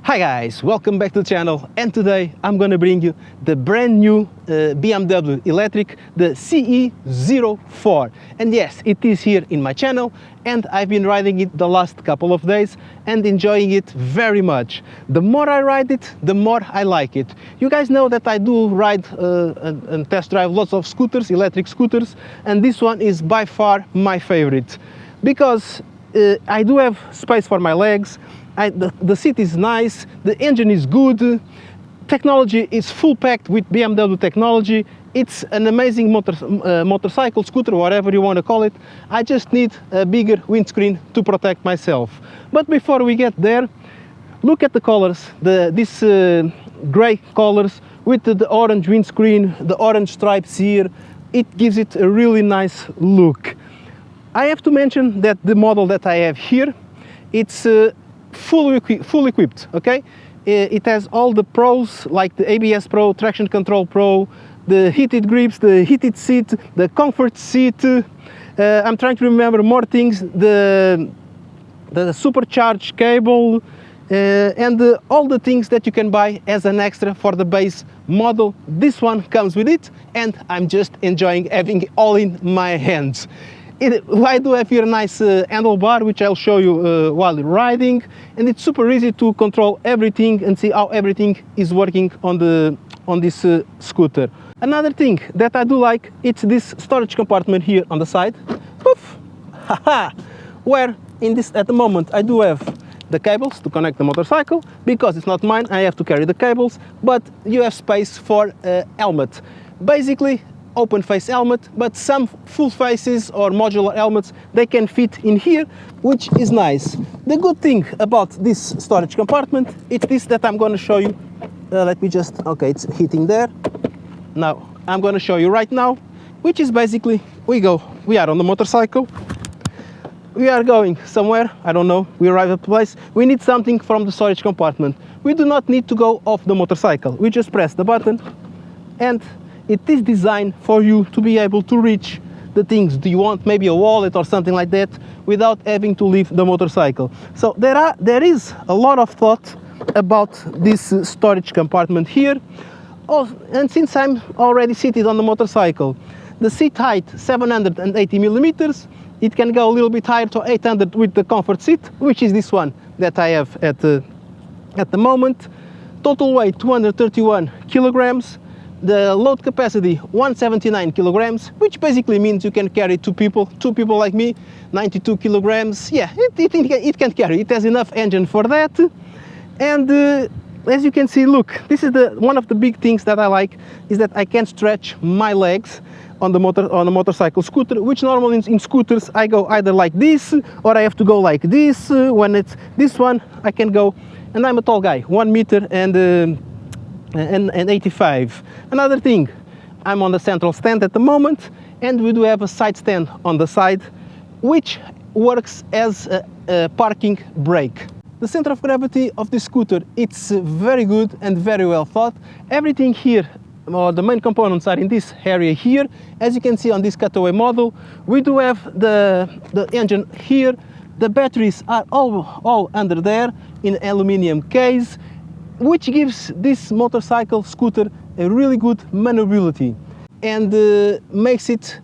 Hi guys, welcome back to the channel, and today I'm gonna bring you the brand new BMW electric, the CE-04. And yes, it is here in my channel, and I've been riding it the last couple of days and enjoying it very much. The more I ride it, the more I like it. You guys know that I do ride and test drive lots of scooters, electric scooters, and this one is by far my favorite because I do have space for my legs. The seat is nice, the engine is good, technology is full packed with BMW technology. It's an amazing motorcycle, scooter, whatever you want to call it. I just need a bigger windscreen to protect myself. But before we get there, look at the colors, these grey colors with the orange windscreen, the orange stripes here. It gives it a really nice look. I have to mention that the model that I have here, it's full equipped, okay? It has all the pros, like the ABS Pro, traction control Pro, the heated grips, the heated seat, the comfort seat. I'm trying to remember more things, the supercharged cable, and all the things that you can buy as an extra for the base model. This one comes with it, and I'm just enjoying having it all in my hands. I do have here a nice handlebar, which I'll show you while riding, and it's super easy to control everything and see how everything is working on this scooter. Another thing that I do like, it's this storage compartment here on the side. Poof! Haha! Where at the moment I do have the cables to connect the motorcycle. Because it's not mine, I have to carry the cables, but you have space for a helmet. Basically, open face helmet, but some full faces or modular helmets, they can fit in here, which is nice. The good thing about this storage compartment, it's this that I'm going to show you. Let me just, okay, it's hitting there. Now I'm going to show you right now, which is basically, we are on the motorcycle, we are going somewhere, I don't know, we arrive at a place, we need something from the storage compartment. We do not need to go off the motorcycle, we just press the button, and it is designed for you to be able to reach the things. Do you want maybe a wallet or something like that without having to leave the motorcycle? So there is a lot of thought about this storage compartment here. Oh, and since I'm already seated on the motorcycle, the seat height 780 millimeters. It can go a little bit higher to 800 with the comfort seat, which is this one that I have at the moment. Total weight 231 kilograms. The load capacity 179 kilograms, which basically means you can carry two people like me, 92 kilograms. Yeah, it can carry. It has enough engine for that. And as you can see, look, this is one of the big things that I like, is that I can stretch my legs on a motorcycle scooter, which normally in scooters I go either like this or I have to go like this. When it's this one, I can go, and I'm a tall guy, 1 meter and 85. Another thing, I'm on the central stand at the moment, and we do have a side stand on the side, which works as a parking brake. The center of gravity of this scooter, it's very good and very well thought. Everything here, or the main components, are in this area here. As you can see on this cutaway model, we do have the engine here. The batteries are all under there in aluminum case, which gives this motorcycle scooter a really good maneuverability and makes it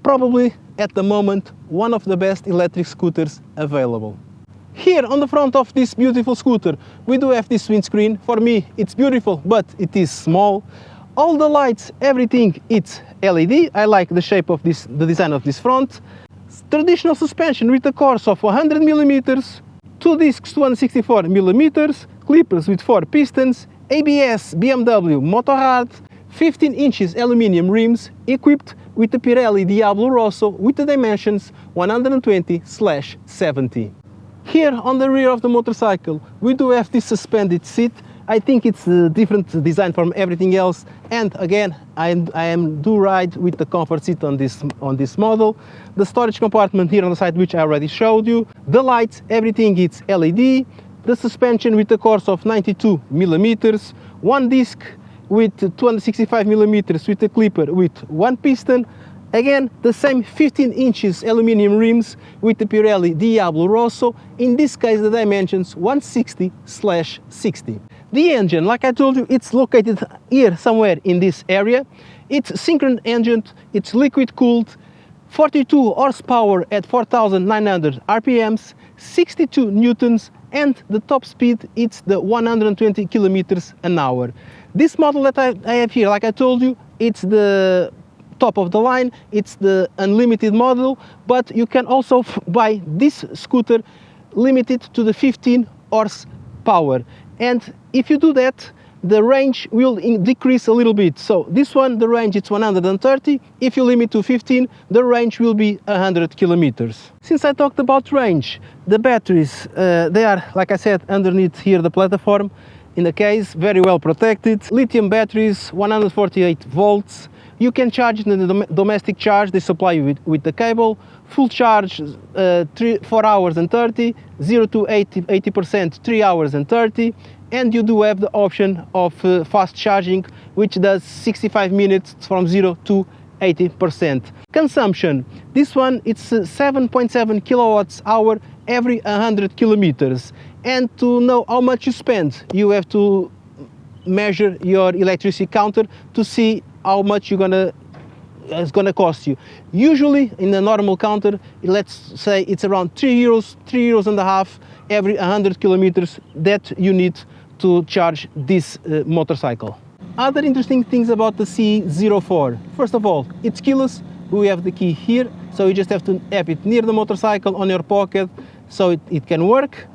probably at the moment one of the best electric scooters available. Here on the front of this beautiful scooter, we do have this windscreen. For me it's beautiful, but it is small. All the lights, everything, it's LED. I like the shape of the design of this front. Traditional suspension with a course of 100 millimeters, 2 discs 264 millimeters, clippers with 4 pistons, ABS BMW Motorrad, 15 inches aluminium rims, equipped with the Pirelli Diablo Rosso with the dimensions 120/70. Here on the rear of the motorcycle, we do have this suspended seat. I think it's a different design from everything else, and again, I do ride with the comfort seat on this model. The storage compartment here on the side, which I already showed you. The lights, everything, it's LED. The suspension with a course of 92 millimeters, 1 disc with 265 millimeters with a clipper with 1 piston, Again, the same 15 inches aluminum rims with the Pirelli Diablo Rosso. In this case, the dimensions 160/60. The engine, like I told you, it's located here somewhere in this area. It's synchronous engine, it's liquid cooled, 42 horsepower at 4,900 RPMs, 62 newtons, and the top speed, it's the 120 kilometers an hour. This model that I have here, like I told you, it's the top of the line, it's the unlimited model, but you can also buy this scooter limited to the 15 horsepower. And if you do that, the range will decrease a little bit. So this one, the range it's 130. If you limit to 15, the range will be 100 kilometers. Since I talked about range, the batteries, they are, like I said, underneath here the platform in the case, very well protected. Lithium batteries, 148 volts. You can charge in the domestic charge, they supply you with the cable. Full charge, 4 hours and 30, 0 to 80%, 3 hours and 30. And you do have the option of fast charging, which does 65 minutes from 0 to 80%. Consumption, this one it's 7.7 kilowatts hour every 100 kilometers. And to know how much you spend, you have to measure your electricity counter to see how much it's gonna cost you. Usually in a normal counter, let's say it's around 3 euros and a half every 100 kilometers that you need to charge this motorcycle. Other interesting things about the CE-04. First of all, it's keyless. We have the key here, so you just have to have it near the motorcycle on your pocket so it can work.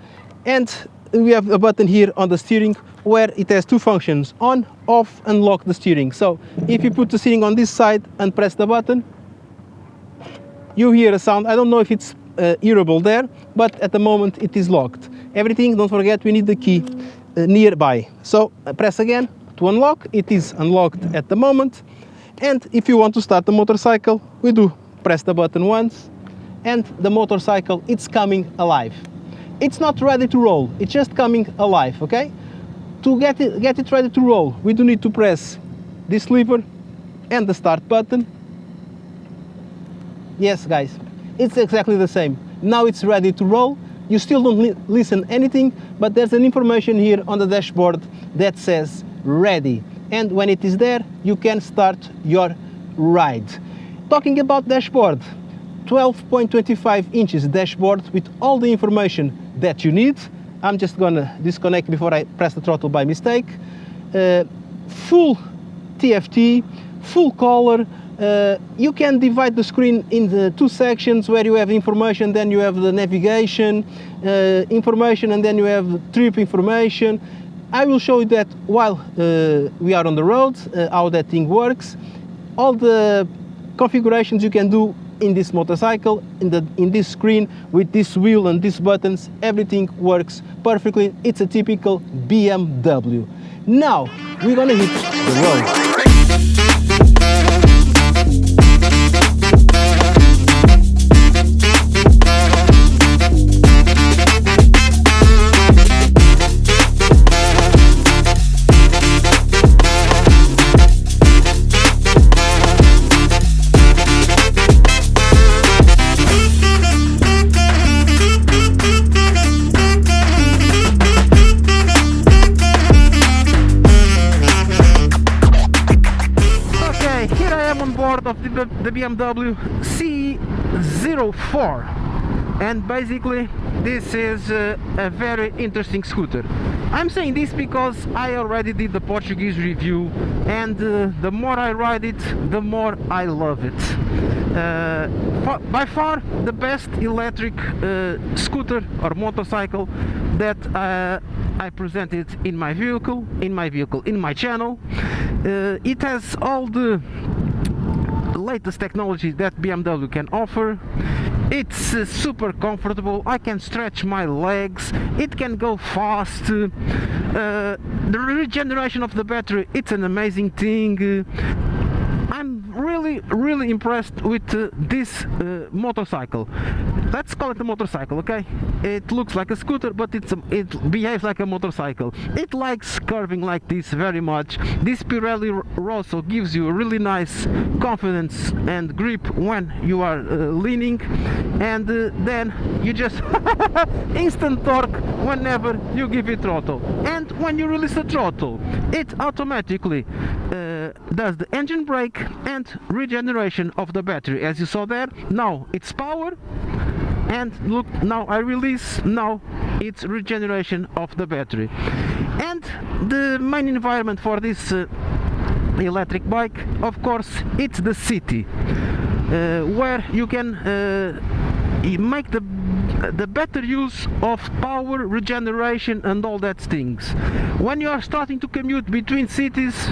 And we have a button here on the steering where it has two functions: on, off, and lock the steering. So if you put the steering on this side and press the button, you hear a sound. I don't know if it's hearable there, but at the moment it is locked. Everything, don't forget, we need the key nearby. So press again to unlock. It is unlocked at the moment. And if you want to start the motorcycle, we do press the button once and the motorcycle, it's coming alive. It's not ready to roll, it's just coming alive, okay? To get it ready to roll, we do need to press this lever and the start button. Yes, guys, it's exactly the same. Now it's ready to roll. You still don't listen anything, but there's an information here on the dashboard that says ready. And when it is there, you can start your ride. Talking about dashboard, 12.25 inches dashboard with all the information that you need. I'm just gonna disconnect before I press the throttle by mistake. Full TFT, full color. You can divide the screen into two sections where you have information, then you have the navigation information, and then you have trip information. I will show you that while we are on the road, how that thing works. All the configurations you can do in this motorcycle, in this screen, with this wheel and these buttons, everything works perfectly. It's a typical BMW. Now, we're gonna hit the road. Of the BMW CE-04, and basically this is a very interesting scooter. I'm saying this because I already did the Portuguese review, and the more I ride it, the more I love it. By far the best electric scooter or motorcycle that I presented in my channel. It has all the latest technology that BMW can offer. It's super comfortable. I can stretch my legs. It can go fast. The regeneration of the battery, it's an amazing thing. I'm really really impressed with this motorcycle. Let's call it a motorcycle, okay? It looks like a scooter, but it behaves like a motorcycle. It likes curving like this very much. This Pirelli Rosso gives you a really nice confidence and grip when you are leaning, and then you just instant torque whenever you give it throttle. And when you release the throttle, it automatically does the engine brake and regeneration of the battery, as you saw there. Now it's power, and look, now I release, now it's regeneration of the battery. And the main environment for this electric bike, of course, it's the city, where you can make the better use of power, regeneration and all that things. When you are starting to commute between cities,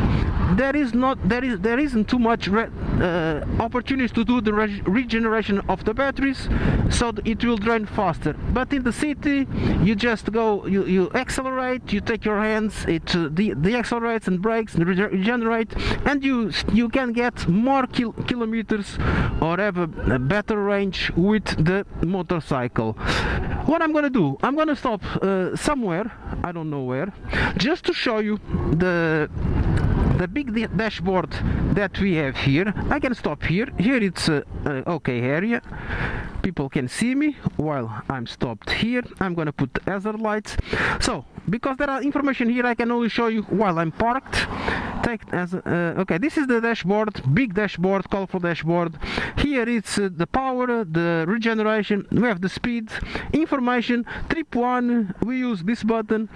there isn't too much opportunities to do the regeneration of the batteries, so it will drain faster. But in the city, you just go, you accelerate, you take your hands, it deaccelerates and brakes and regenerate, and you can get more kilometers or have a better range with the motorcycle. What I'm gonna do, I'm gonna stop somewhere, I don't know where, just to show you the big dashboard that we have here. I can stop here. Here it's okay area. People can see me while I'm stopped here. I'm gonna put the hazard lights. So, because there are information here, I can only show you while I'm parked. Okay, this is the dashboard, big dashboard, colorful dashboard. Here it's the power, the regeneration, we have the speed, information, trip 1, we use this button,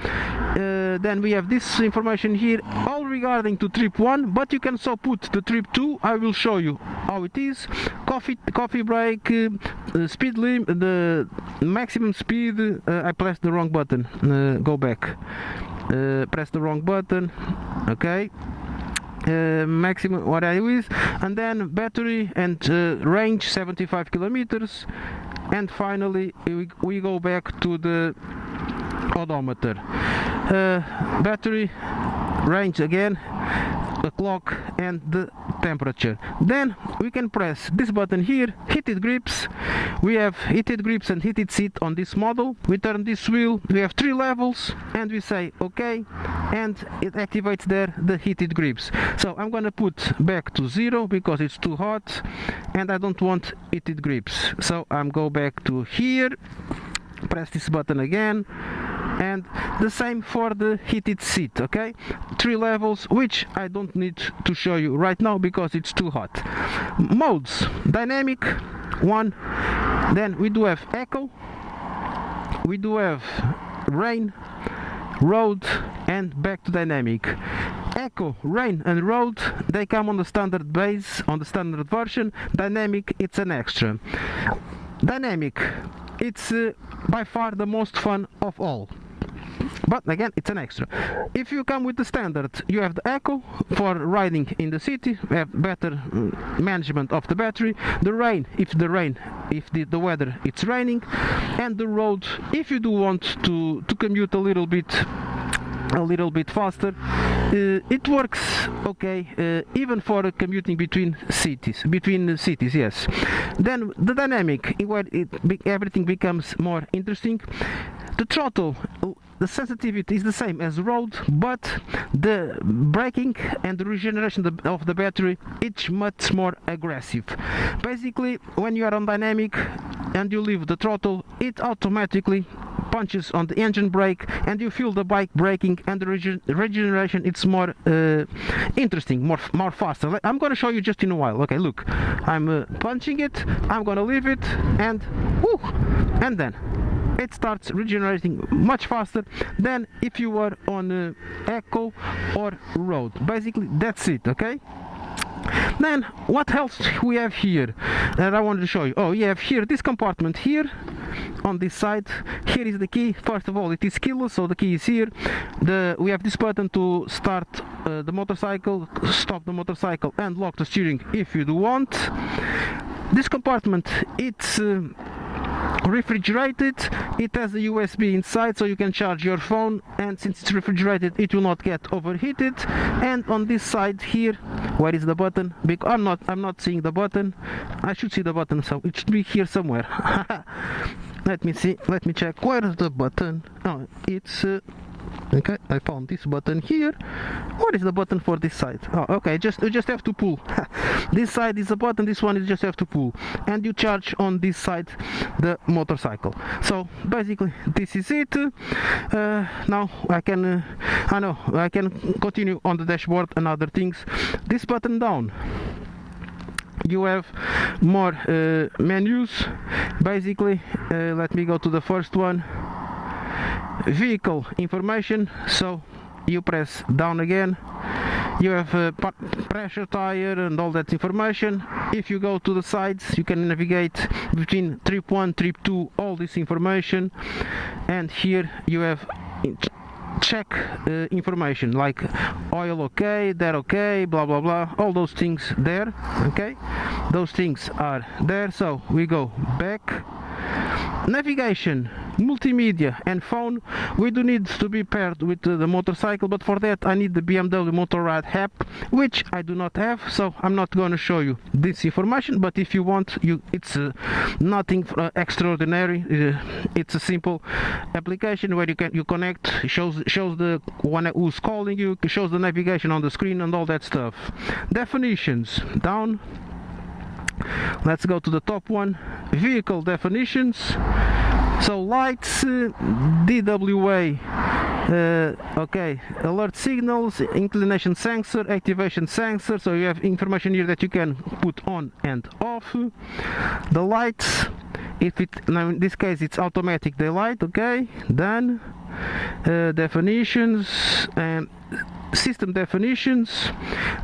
then we have this information here, all regarding to trip 1, but you can so put the trip 2, I will show you how it is, coffee break, speed limit, the maximum speed, I pressed the wrong button, go back, press the wrong button, okay. Maximum what I use, and then battery and range 75 kilometers, and finally we go back to the odometer, battery, range again, the clock and the temperature. Then we can press this button here, heated grips. We have heated grips and heated seat on this model. We turn this wheel, we have 3 levels, and we say okay, and it activates there the heated grips. So I'm gonna put back to 0 because it's too hot and I don't want heated grips. So I'm go back to here, press this button again, and the same for the heated seat, okay? 3 levels, which I don't need to show you right now because it's too hot. Modes, dynamic 1, then we do have echo, we do have rain, road, and back to dynamic. Echo, rain and road, they come on the standard base, on the standard version. Dynamic, it's an extra. Dynamic, it's by far the most fun of all, but again it's an extra. If you come with the standard, you have the echo for riding in the city, we have better management of the battery, the rain if the weather it's raining, and the road if you do want to commute a little bit faster. It works okay, even for commuting between cities, yes. Then the dynamic, where everything becomes more interesting. The throttle, the sensitivity is the same as road, but the braking and the regeneration of the battery, it's much more aggressive. Basically, when you are on dynamic and you leave the throttle, it automatically punches on the engine brake and you feel the bike braking, and the regeneration it's more interesting, more faster. I'm gonna show you just in a while. Okay, look, I'm punching it, I'm gonna leave it, and whoo, and then it starts regenerating much faster than if you were on echo or road. Basically that's it, okay? Then what else we have here that I wanted to show you? Oh, you have here this compartment here on this side. Here is the key. First of all, it is keyless, so the key is here. We have this button to start the motorcycle, stop the motorcycle, and lock the steering if you do want. This compartment, it's refrigerated, it has a USB inside so you can charge your phone, and since it's refrigerated it will not get overheated. And on this side here Where is the button? Because I'm not seeing the button. I should see the button, so it should be here somewhere. Let me see. Let me check. Where is the button? Oh, it's okay. I found this button here. What is the button for this side? Oh, okay. You just have to pull. This side is a button. This one is just have to pull, and you charge on this side the motorcycle. So basically, this is it. Now I can continue on the dashboard and other things. This button down, you have more menus. Basically, let me go to the first one, vehicle information. So you press down again, you have pressure, tire and all that information. If you go to the sides, you can navigate between trip 1, trip 2, all this information. And here you have check information like oil okay, that okay, blah blah blah, all those things there. Okay, those things are there. So we go back, navigation, multimedia and phone. We do need to be paired with the motorcycle, but for that I need the BMW Motorrad app, which I do not have, so I'm not going to show you this information. But if you want, it's nothing extraordinary. It's a simple application where you connect, shows the one who's calling you, shows the navigation on the screen and all that stuff. Definitions down. Let's go to the top one, vehicle definitions. So lights, DWA, okay, alert signals, inclination sensor, activation sensor. So you have information here that you can put on and off. The lights, now in this case it's automatic daylight. Okay, done. Definitions and system definitions,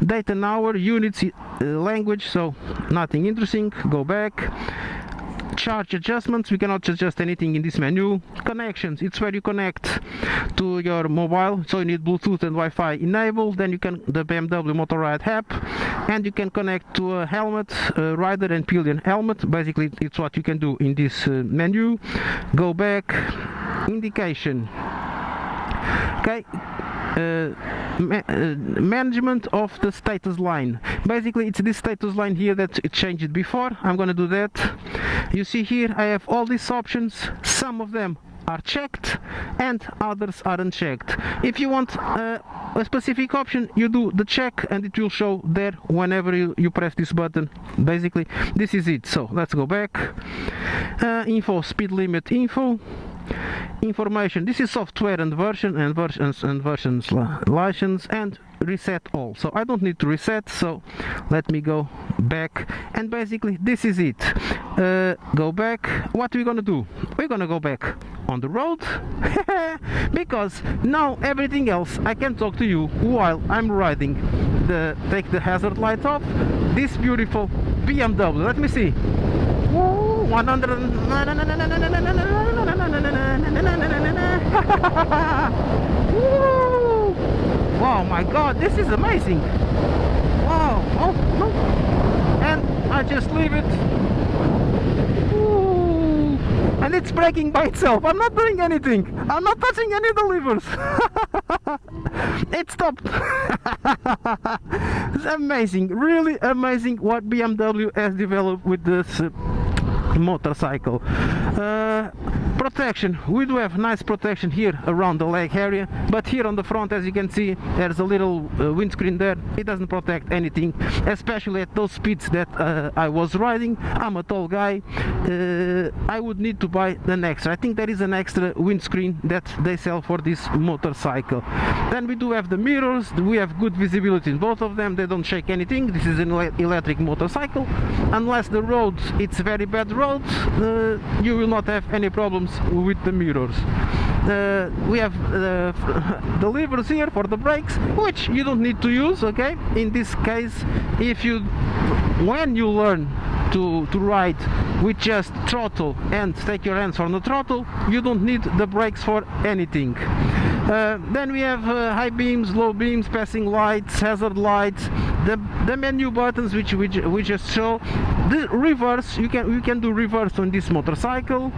date and hour, units, language, so nothing interesting. Go back. Charge adjustments, we cannot adjust anything in this menu. Connections, it's where you connect to your mobile, so you need Bluetooth and Wi-Fi enabled. Then you can the BMW Motorrad app, and you can connect to a helmet, rider and pillion helmet. Basically it's what you can do in this menu. Go back, indication, okay. Management of the status line. Basically it's this status line here that it changed before. I'm gonna do that. You see here I have all these options. Some of them are checked and others are unchecked. If you want a specific option, you do the check and it will show there whenever you press this button. Basically this is it. So let's go back. Info, speed limit info. Information, this is software and versions license, and reset all. So I don't need to reset, so let me go back, and basically this is it. Go back. What are we gonna do? We're gonna go back on the road because now everything else I can talk to you while I'm riding. Take the hazard light off. This beautiful BMW, let me see. 100. Wow, my God, this is amazing. Wow. Oh no. And I just leave it. Ooh. And it's braking by itself. I'm not doing anything. I'm not touching any of the levers. It stopped. It's amazing, really amazing what BMW has developed with this motorcycle. Protection, we do have nice protection here around the leg area, but here on the front, as you can see, there's a little windscreen there. It doesn't protect anything, especially at those speeds that I was riding. I'm a tall guy. I would need to buy an extra. I think there is an extra windscreen that they sell for this motorcycle. Then we do have the mirrors. We have good visibility in both of them. They don't shake anything. This is an electric motorcycle. Unless the road, it's very bad road, you will not have any problems with the mirrors. We have the levers here for the brakes, which you don't need to use. Okay, in this case, when you learn to ride with just throttle and take your hands on the throttle, you don't need the brakes for anything. Then we have high beams, low beams, passing lights, hazard lights, the menu buttons which we just show. The reverse, you can do reverse on this motorcycle.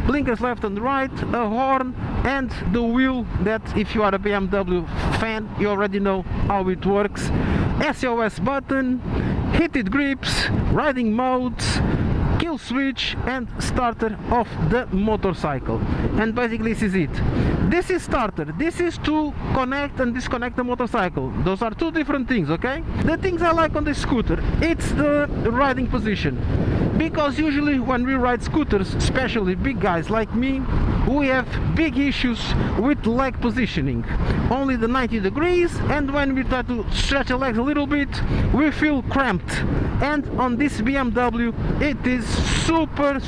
Blinkers left and right, a horn, and the wheel that, if you are a BMW fan, you already know how it works. SOS button, heated grips, riding modes, kill switch and starter of the motorcycle. And basically this is it. This is starter, this is to connect and disconnect the motorcycle. Those are two different things, okay? The things I like on this scooter, it's the riding position, because usually when we ride scooters, especially big guys like me, we have big issues with leg positioning, only the 90 degrees, and when we try to stretch the legs a little bit we feel cramped. And on this BMW it is super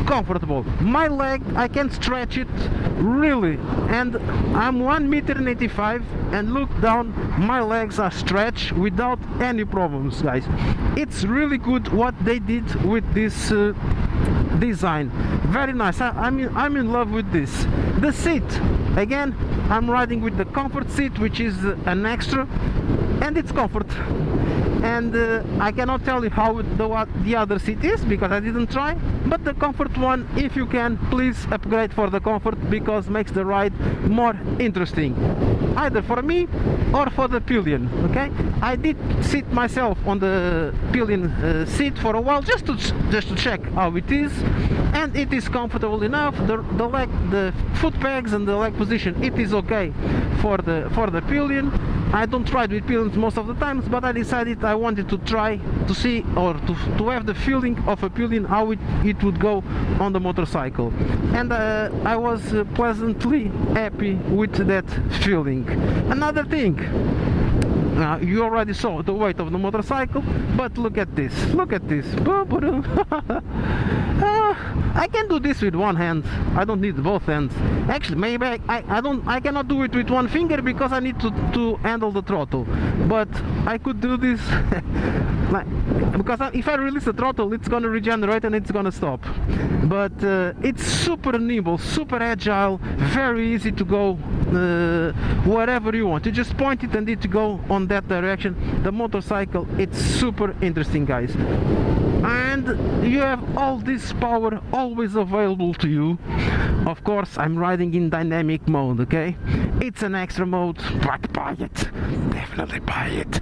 comfortable. My leg, I can stretch it really, and I'm 1.85 m, and look down, my legs are stretched without any problems, guys. It's really good what they did with this design. Very nice. I'm in love with this. The seat, again, I'm riding with the comfort seat, which is an extra, and it's comfort. And I cannot tell you how the other seat is because I didn't try, but the comfort one, if you can, please upgrade for the comfort, because makes the ride more interesting, either for me or for the pillion. Okay, I did sit myself on the pillion seat for a while just to check how it is, and it is comfortable enough. The foot pegs and the leg position, it is okay for the pillion. I don't ride with pillions most of the times, but I decided I wanted to try to see, or to have the feeling of a pillion, how it would go on the motorcycle. And I was pleasantly happy with that feeling. Another thing, you already saw the weight of the motorcycle, but look at this, look at this. I can do this with one hand, I don't need both hands. Actually, maybe I cannot do it with one finger because I need to handle the throttle, but I could do this because if I release the throttle, it's gonna regenerate and it's gonna stop. But it's super nimble, super agile, very easy to go wherever you want. You just point it and it to go on that direction. The motorcycle, it's super interesting, guys, and you have all this power always available to you. Of course, I'm riding in dynamic mode, okay? It's an extra mode, but buy it, definitely buy it.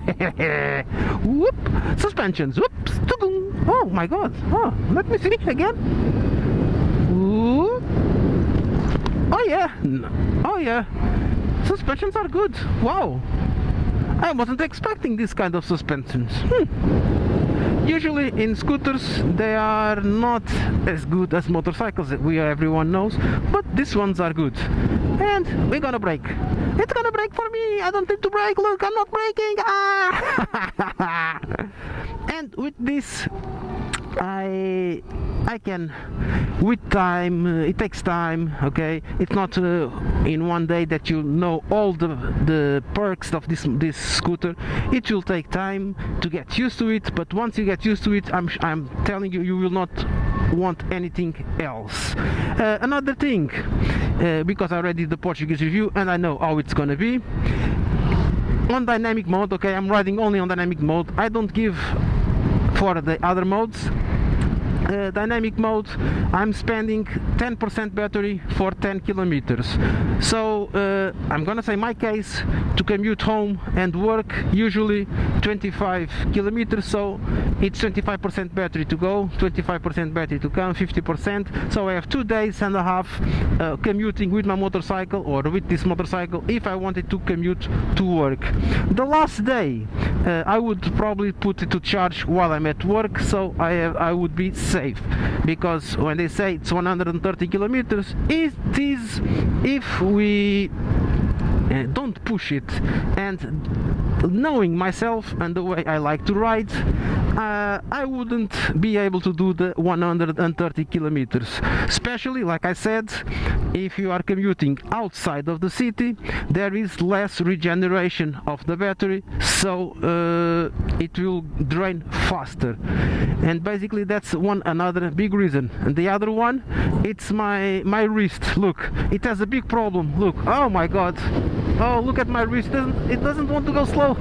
Whoop! Suspensions, whoops! Oh my god! Oh, let me see again. Ooh. Oh yeah! Oh yeah! Suspensions are good. Wow! I wasn't expecting this kind of suspensions. Usually in scooters they are not as good as motorcycles, everyone knows, but these ones are good. And we're gonna brake. It's gonna brake for me. I don't need to brake. Look, I'm not braking. Ah! And with this, I can, with time, it takes time, okay? It's not in one day that you know all the perks of this scooter. It will take time to get used to it, but once you get used to it, I'm telling you, you will not want anything else. Another thing, because I already did the Portuguese review and I know how it's gonna be. On dynamic mode, okay, I'm riding only on dynamic mode. I don't give for the other modes. Dynamic mode, I'm spending 10% battery for 10 kilometers. So I'm gonna say my case, to commute home and work, usually 25 kilometers, so it's 25% battery to go, 25% battery to come, 50%. So I have 2.5 days commuting with my motorcycle, or with this motorcycle, if I wanted to commute to work. The last day I would probably put it to charge while I'm at work, so I would be safe, because when they say it's 130 kilometers, it is if we don't push it. And knowing myself and the way I like to ride, I wouldn't be able to do the 130 kilometers, especially, like I said, if you are commuting outside of the city. There is less regeneration of the battery, so it will drain faster, and basically that's another big reason. And the other one, it's my wrist. Look, it has a big problem. Look, oh my god, oh, look at my wrist. It doesn't want to go slow.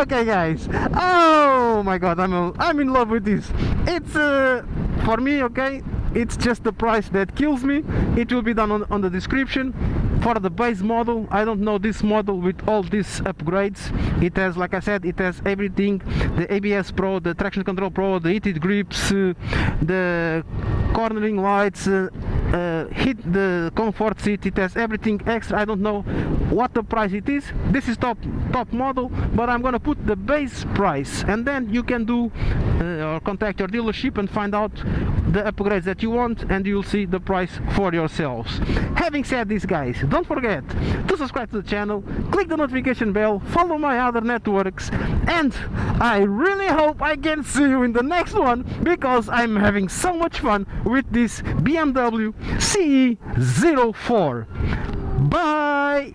Okay, guys, oh my god, I'm in love with this. It's for me, okay, it's just the price that kills me. It will be down on the description. For the base model, I don't know this model with all these upgrades. It has, like I said, it has everything: the ABS Pro, the traction control Pro, the heated grips, the cornering lights, hit the comfort seat. It has everything extra. I don't know what the price it is. This is top model, but I'm gonna put the base price, and then you can do or contact your dealership and find out the upgrades that you want, and you'll see the price for yourselves. Having said this, guys, don't forget to subscribe to the channel, click the notification bell, follow my other networks, and I really hope I can see you in the next one, because I'm having so much fun with this BMW CE-04. Bye!